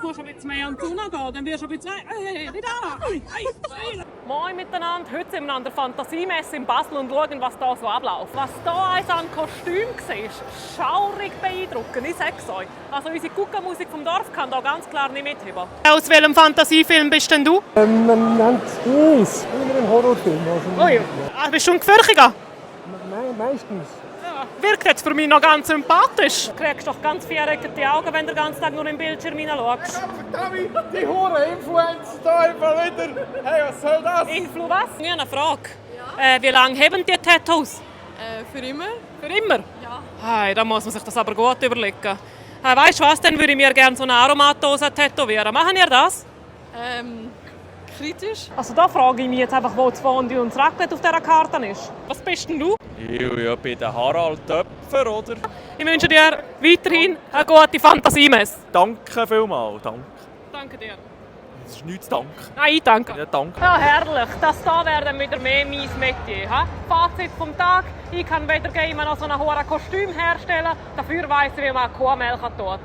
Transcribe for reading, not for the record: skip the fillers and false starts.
musst du ein bisschen mehr an die Sonne gehen, dann wirst du ein bisschen... Nicht an! Moin miteinander, heute sind wir an der Fantasiemesse in Basel und schauen, was da so abläuft. Was da eins an Kostüm ist schaurig beeindruckend, ich sag's euch. Also unsere Guckenmusik vom Dorf kann da ganz klar nicht mitheben. Aus welchem Fantasiefilm bist denn du? Man nennt es immer ein Horrorfilm. Also, Ui. Bist du ein Gefürchiger? Meistens. Wirkt jetzt für mich noch ganz sympathisch. Du kriegst doch ganz viereckige Augen, wenn du den ganzen Tag nur im Bildschirm hineinschaust. Verdammt, die Huren-Influencer da einfach wieder. Hey, was soll das? Influ was? Ich habe eine Frage. Ja? Wie lange haben die Tattoos? Für immer? Für immer? Ja. Hey, da muss man sich das aber gut überlegen. Hey, weißt du was, dann würde ich mir gerne so eine Aromatdose tätowieren. Machen ihr das? Kritisch. Also da frage ich mich jetzt einfach, wo das Fondue und das Raclette auf dieser Karte ist. Was bist denn du? Ja, bei den Harald Töpfer, oder? Ich wünsche dir weiterhin eine gute Fantasiemesse. Danke vielmals, danke. Danke dir. Das ist nichts zu danken. Nein, ich danke. Ja, danke. Ja, herrlich. Das hier wäre dann wieder mehr mein Metier. Ha? Fazit vom Tag. Ich kann weder noch so ein hohes Kostüm herstellen. Dafür weiss ich, wie man Kuhmilch tut.